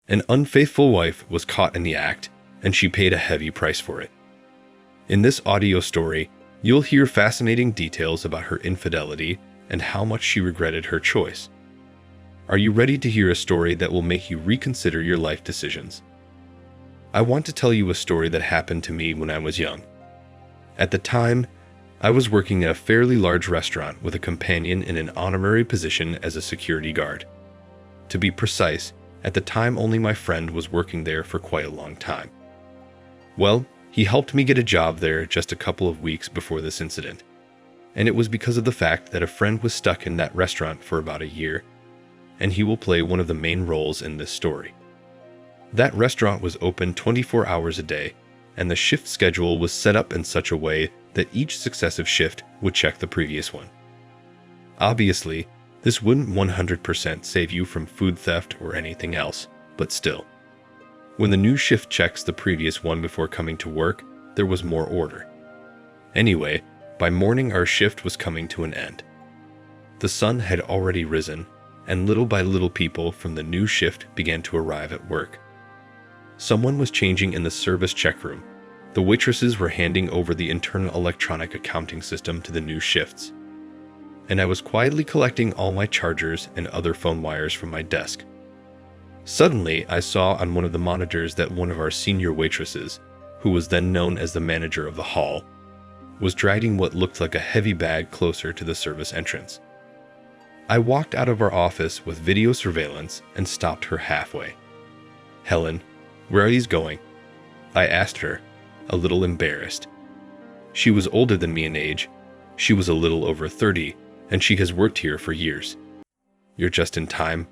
An unfaithful wife was caught in the act, and she paid a heavy price for it. In this audio story, you'll hear fascinating details about her infidelity and how much she regretted her choice. Are you ready to hear a story that will make you reconsider your life decisions? I want to tell you a story that happened to me when I was young. At the time, I was working at a fairly large restaurant with a companion in an honorary position as a security guard. To be precise, at the time only my friend was working there for quite a long time. Well, he helped me get a job there just a couple of weeks before this incident. And it was because of the fact that a friend was stuck in that restaurant for about a year, and he will play one of the main roles in this story. That restaurant was open 24 hours a day, and the shift schedule was set up in such a way that each successive shift would check the previous one. Obviously, this wouldn't 100% save you from food theft or anything else, but still. When the new shift checks the previous one before coming to work, there was more order. Anyway, by morning our shift was coming to an end. The sun had already risen, and little by little people from the new shift began to arrive at work. Someone was changing in the service check room. The waitresses were handing over the internal electronic accounting system to the new shifts. And I was quietly collecting all my chargers and other phone wires from my desk. Suddenly, I saw on one of the monitors that one of our senior waitresses, who was then known as the manager of the hall, was dragging what looked like a heavy bag closer to the service entrance. I walked out of our office with video surveillance and stopped her halfway. "Helen, where are these going?" I asked her, a little embarrassed. She was older than me in age. She was a little over 30, and she has worked here for years. "You're just in time.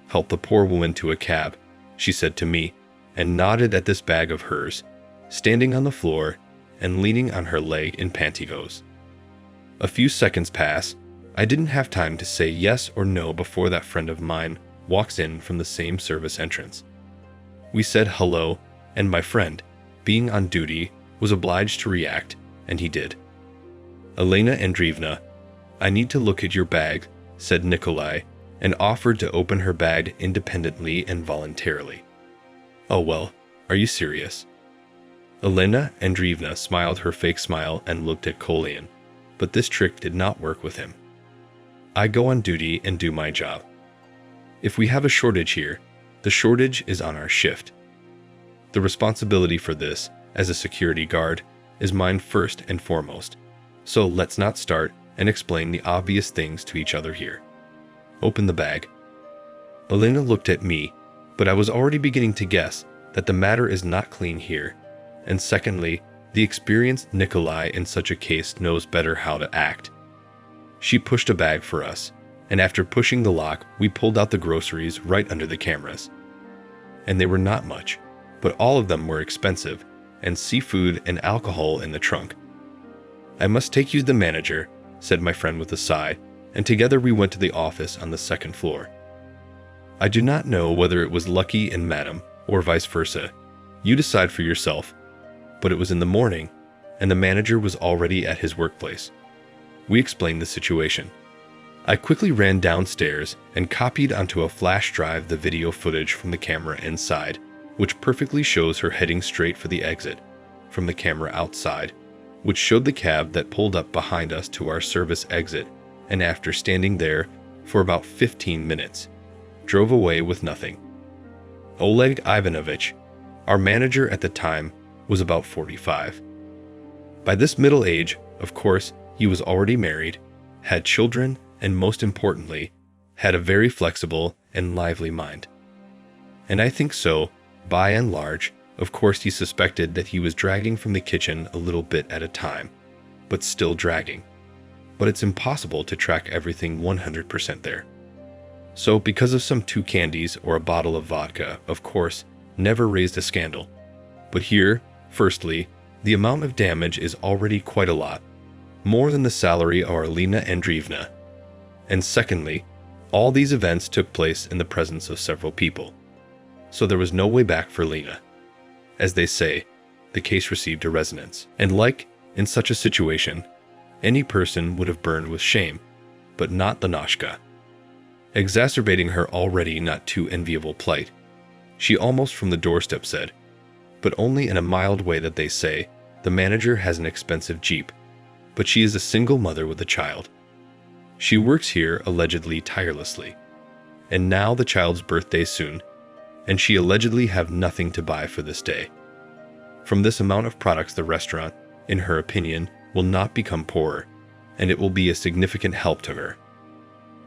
Help the poor woman to a cab," she said to me, and nodded at this bag of hers, standing on the floor and leaning on her leg in pantyhose. A few seconds pass. I didn't have time to say yes or no before that friend of mine walks in from the same service entrance. We said hello, and my friend, being on duty, was obliged to react, and he did. "Elena Andreevna, I need to look at your bag," said Nikolai, and offered to open her bag independently and voluntarily. "Oh well, are you serious?" Elena Andreevna smiled her fake smile and looked at Kolian, but this trick did not work with him. "I go on duty and do my job. If we have a shortage here, the shortage is on our shift. The responsibility for this, as a security guard, is mine first and foremost. So let's not start and explain the obvious things to each other here. Open the bag." Elena looked at me, but I was already beginning to guess that the matter is not clean here, and secondly, the experienced Nikolai in such a case knows better how to act. She pushed a bag for us, and after pushing the lock, we pulled out the groceries right under the cameras. And they were not much, but all of them were expensive, and seafood and alcohol in the trunk. "I must take you to the manager," said my friend with a sigh, and together we went to the office on the second floor. I do not know whether it was lucky in Madam or vice versa. You decide for yourself. But it was in the morning, and the manager was already at his workplace. We explained the situation. I quickly ran downstairs and copied onto a flash drive the video footage from the camera inside, which perfectly shows her heading straight for the exit, from the camera outside, which showed the cab that pulled up behind us to our service exit, and after standing there for about 15 minutes, drove away with nothing. Oleg Ivanovich, our manager at the time, was about 45. By this middle age, of course, he was already married, had children, and most importantly, had a very flexible and lively mind. And I think so, by and large, of course he suspected that he was dragging from the kitchen a little bit at a time, but still dragging. But it's impossible to track everything 100% there. So because of some 2 candies or a bottle of vodka, of course, never raised a scandal. But here, firstly, the amount of damage is already quite a lot, more than the salary of Elena Andreevna. And secondly, all these events took place in the presence of several people. So there was no way back for Lena. As they say, the case received a resonance. And like in such a situation, any person would have burned with shame, but not the Noshka. Exacerbating her already not too enviable plight, She almost from the doorstep said, but only in a mild way that they say, the manager has an expensive Jeep, but she is a single mother with a child. She works here allegedly tirelessly. And now the child's birthday soon, and she allegedly have nothing to buy for this day. From this amount of products, the restaurant, in her opinion, will not become poorer, and it will be a significant help to her.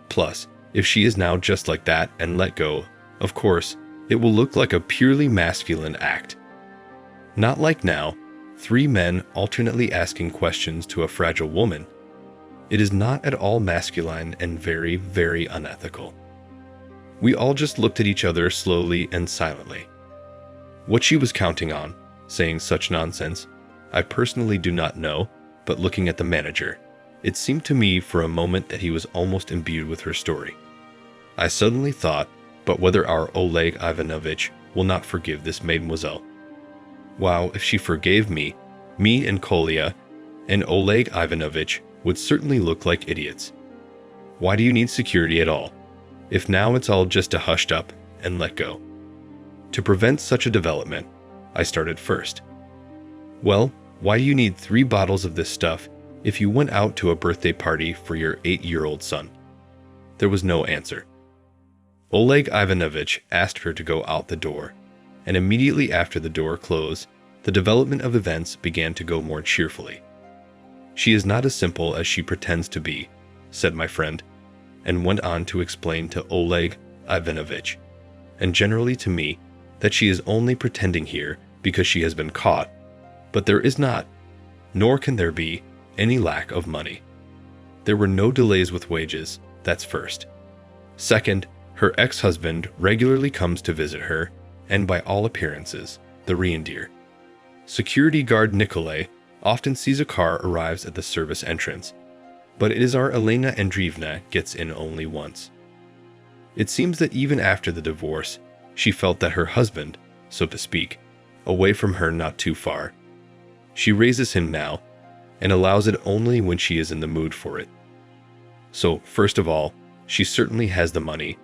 Plus, if she is now just like that and let go, of course, it will look like a purely masculine act. Not like now, 3 men alternately asking questions to a fragile woman. It is not at all masculine and very, very unethical. We all just looked at each other slowly and silently. What she was counting on, saying such nonsense, I personally do not know, but looking at the manager, it seemed to me for a moment that he was almost imbued with her story. I suddenly thought, but whether our Oleg Ivanovich will not forgive this mademoiselle. Wow, if she forgave me and Kolya, and Oleg Ivanovich would certainly look like idiots. Why do you need security at all, if now it's all just a hushed up and let go? To prevent such a development, I started first. Well, why do you need 3 bottles of this stuff if you went out to a birthday party for your 8-year-old son? There was no answer. Oleg Ivanovich asked her to go out the door, and immediately after the door closed, the development of events began to go more cheerfully. She is not as simple as she pretends to be, said my friend, and went on to explain to Oleg Ivanovich, and generally to me, that she is only pretending here because she has been caught, but there is not, nor can there be, any lack of money. There were no delays with wages, that's first. Second, her ex-husband regularly comes to visit her, and by all appearances, the reindeer. Security guard Nikolay often sees a car arrives at the service entrance, but it is our Elena Andreevna gets in only once. It seems that even after the divorce, she felt that her husband, so to speak, away from her not too far. She raises him now, and allows it only when she is in the mood for it. So, first of all, she certainly has the money,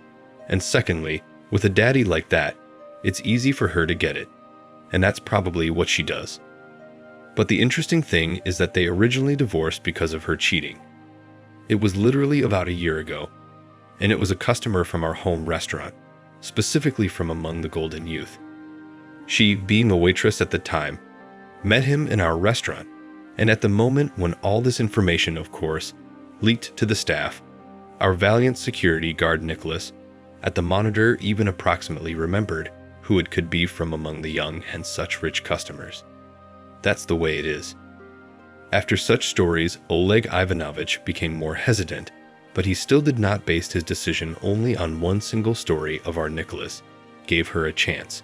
and secondly, with a daddy like that, it's easy for her to get it, and that's probably what she does. But the interesting thing is that they originally divorced because of her cheating. It was literally about a year ago, and it was a customer from our home restaurant, specifically from among the Golden Youth. She, being a waitress at the time, met him in our restaurant, and at the moment when all this information, of course, leaked to the staff, our valiant security guard Nicholas, at the monitor even approximately remembered who it could be from among the young and such rich customers. That's the way it is. After such stories, Oleg Ivanovich became more hesitant, but he still did not base his decision only on one single story of our Nicholas, gave her a chance,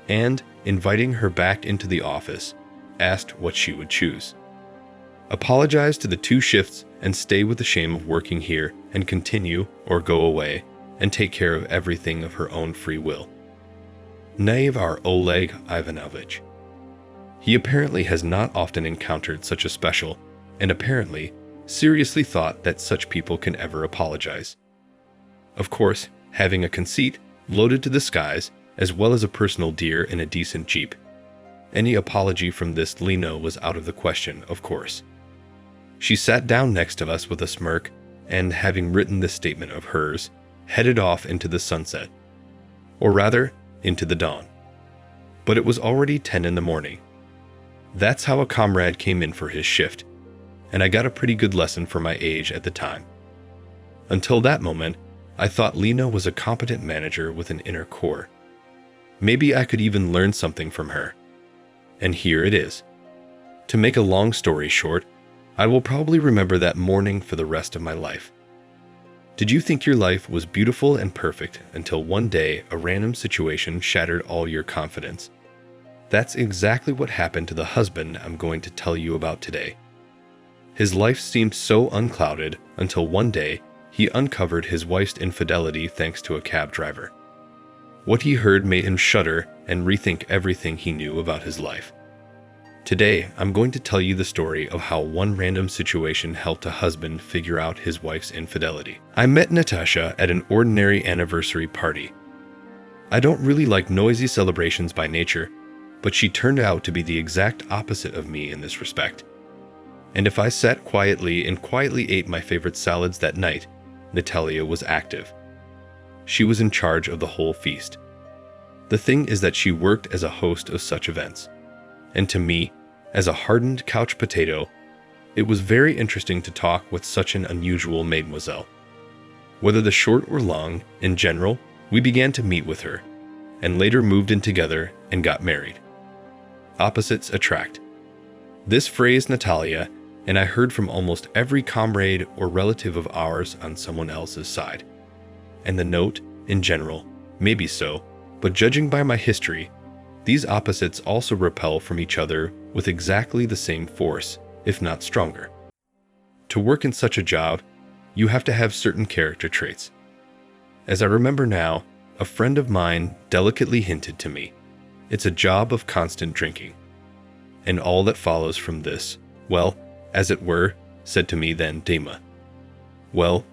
and, inviting her back into the office, asked what she would choose. Apologize to the 2 shifts and stay with the shame of working here and continue or go away and take care of everything of her own free will. Naive our Oleg Ivanovich. He apparently has not often encountered such a special, and apparently seriously thought that such people can ever apologize. Of course, having a conceit loaded to the skies, as well as a personal deer in a decent Jeep. Any apology from this Lino was out of the question, of course. She sat down next to us with a smirk, and having written this statement of hers, headed off into the sunset. Or rather, into the dawn. But it was already 10 in the morning. That's how a comrade came in for his shift, and I got a pretty good lesson for my age at the time. Until that moment, I thought Lena was a competent manager with an inner core. Maybe I could even learn something from her. And here it is. To make a long story short, I will probably remember that morning for the rest of my life. Did you think your life was beautiful and perfect until one day a random situation shattered all your confidence? That's exactly what happened to the husband I'm going to tell you about today. His life seemed so unclouded until one day he uncovered his wife's infidelity thanks to a cab driver. What he heard made him shudder and rethink everything he knew about his life. Today, I'm going to tell you the story of how one random situation helped a husband figure out his wife's infidelity. I met Natasha at an ordinary anniversary party. I don't really like noisy celebrations by nature, but she turned out to be the exact opposite of me in this respect. And if I sat quietly and quietly ate my favorite salads that night, Natalia was active. She was in charge of the whole feast. The thing is that she worked as a host of such events. And to me, as a hardened couch potato, it was very interesting to talk with such an unusual mademoiselle. Whether the short or long, in general, we began to meet with her, and later moved in together and got married. Opposites attract. This phrase, Natalia, and I heard from almost every comrade or relative of ours on someone else's side. And the note, in general, may be so, but judging by my history, these opposites also repel from each other with exactly the same force, if not stronger. To work in such a job, you have to have certain character traits. As I remember now, a friend of mine delicately hinted to me, it's a job of constant drinking. And all that follows from this, well, as it were, said to me then Dama. Well,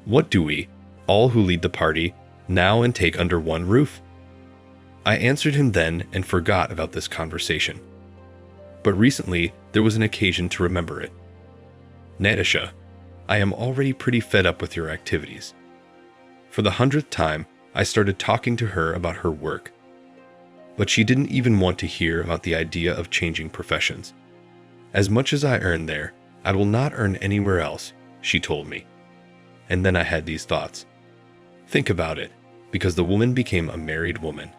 what do we, all who lead the party, now and take under one roof? I answered him then and forgot about this conversation. But recently, there was an occasion to remember it. Natasha, I am already pretty fed up with your activities. For the 100th time, I started talking to her about her work. But she didn't even want to hear about the idea of changing professions. As much as I earn there, I will not earn anywhere else, she told me. And then I had these thoughts. Think about it, because the woman became a married woman.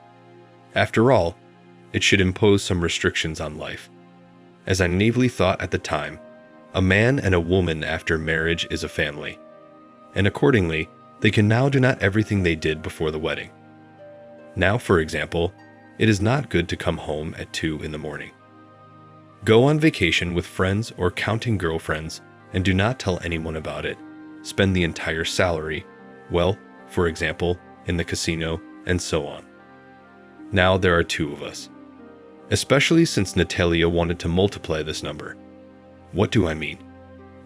After all, it should impose some restrictions on life. As I naively thought at the time, a man and a woman after marriage is a family. And accordingly, they can now do not everything they did before the wedding. Now, for example, it is not good to come home at 2 in the morning. Go on vacation with friends or counting girlfriends and do not tell anyone about it. Spend the entire salary, well, for example, in the casino, and so on. Now there are 2 of us. Especially since Natalia wanted to multiply this number. What do I mean?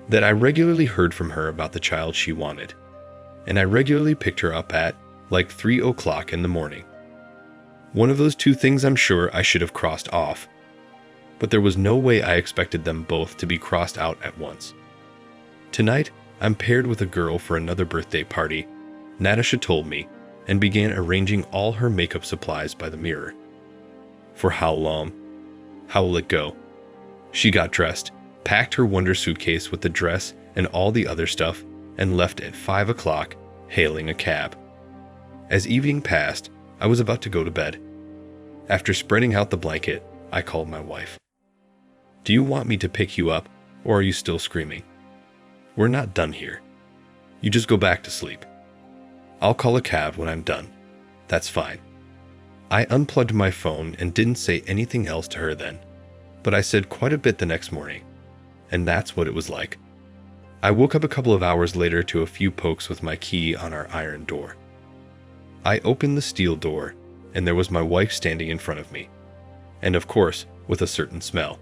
That I regularly heard from her about the child she wanted. And I regularly picked her up at, like 3 o'clock in the morning. One of those 2 things I'm sure I should have crossed off. But there was no way I expected them both to be crossed out at once. Tonight, I'm paired with a girl for another birthday party, Natasha told me, and began arranging all her makeup supplies by the mirror. For how long? How will it go? She got dressed, packed her wonder suitcase with the dress and all the other stuff, and left at 5 o'clock, hailing a cab. As evening passed, I was about to go to bed. After spreading out the blanket, I called my wife. Do you want me to pick you up, or are you still screaming? We're not done here. You just go back to sleep. I'll call a cab when I'm done. That's fine. I unplugged my phone and didn't say anything else to her then, but I said quite a bit the next morning, and that's what it was like. I woke up a couple of hours later to a few pokes with my key on our iron door. I opened the steel door, and there was my wife standing in front of me, and of course, with a certain smell.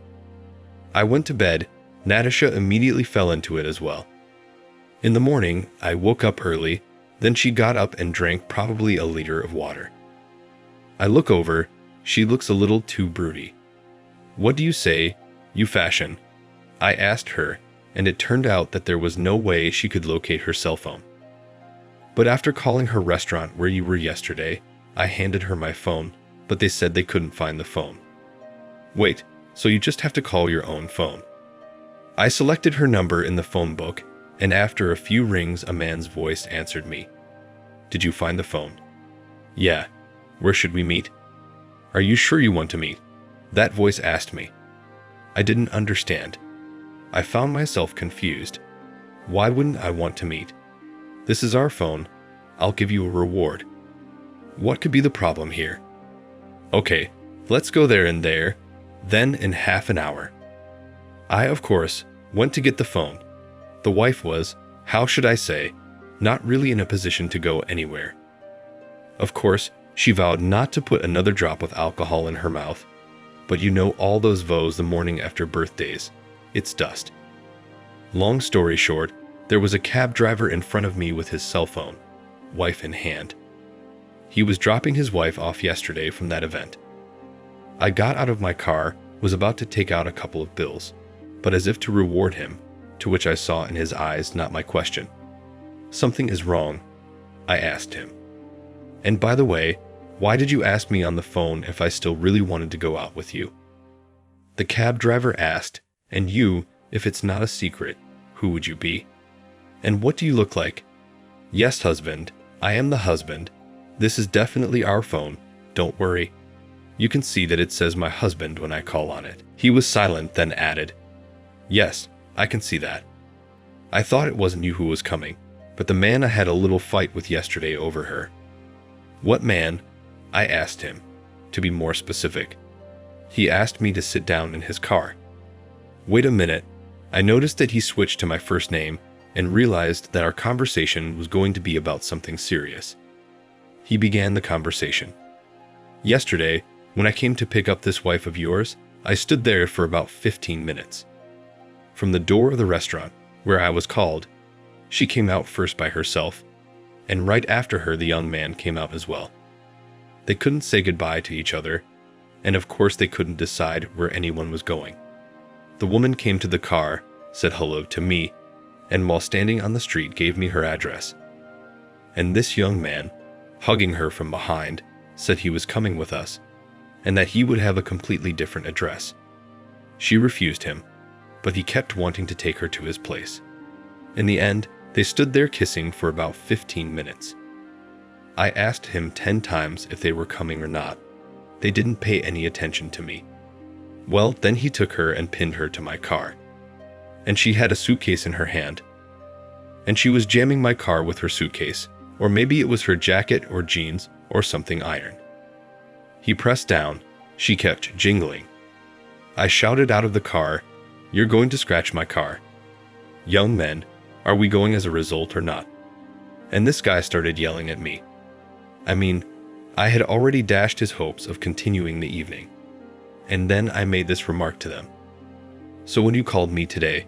I went to bed. Natasha immediately fell into it as well. In the morning, I woke up early, then she got up and drank probably a liter of water. I look over, she looks a little too broody. What do you say, you fashion? I asked her, and it turned out that there was no way she could locate her cell phone. But after calling her restaurant where you were yesterday, I handed her my phone, but they said they couldn't find the phone. Wait, so you just have to call your own phone. I selected her number in the phone book, and after a few rings, a man's voice answered me. Did you find the phone? Yeah. Where should we meet? Are you sure you want to meet? That voice asked me. I didn't understand. I found myself confused. Why wouldn't I want to meet? This is our phone. I'll give you a reward. What could be the problem here? Okay, let's go there and there, then in half an hour. I, of course, went to get the phone. The wife was, how should I say, not really in a position to go anywhere. Of course, she vowed not to put another drop of alcohol in her mouth, but you know all those vows the morning after birthdays. It's dust. Long story short, there was a cab driver in front of me with his cell phone, wife in hand. He was dropping his wife off yesterday from that event. I got out of my car, was about to take out a couple of bills, but as if to reward him, to which I saw in his eyes not my question. "Something is wrong," I asked him. "And by the way, why did you ask me on the phone if I still really wanted to go out with you?" The cab driver asked, "And you, if it's not a secret, who would you be? And what do you look like?" "Yes, husband, I am the husband. This is definitely our phone, don't worry. You can see that it says my husband when I call on it." He was silent, then added, "Yes, I can see that. I thought it wasn't you who was coming, but the man I had a little fight with yesterday over her." "What man?" I asked him, to be more specific. He asked me to sit down in his car. Wait a minute. I noticed that he switched to my first name and realized that our conversation was going to be about something serious. He began the conversation. "Yesterday, when I came to pick up this wife of yours, I stood there for about 15 minutes. From the door of the restaurant, where I was called, she came out first by herself, and right after her the young man came out as well. They couldn't say goodbye to each other, and of course they couldn't decide where anyone was going. The woman came to the car, said hello to me, and while standing on the street gave me her address. And this young man, hugging her from behind, said he was coming with us, and that he would have a completely different address. She refused him, but he kept wanting to take her to his place. In the end, they stood there kissing for about 15 minutes. I asked him 10 times if they were coming or not. They didn't pay any attention to me. Well, then he took her and pinned her to my car. And she had a suitcase in her hand. And she was jamming my car with her suitcase, or maybe it was her jacket or jeans or something iron. He pressed down. She kept jingling. I shouted out of the car, "You're going to scratch my car. Young men, are we going as a result or not?" And this guy started yelling at me. I mean, I had already dashed his hopes of continuing the evening. And then I made this remark to them. "So when you called me today,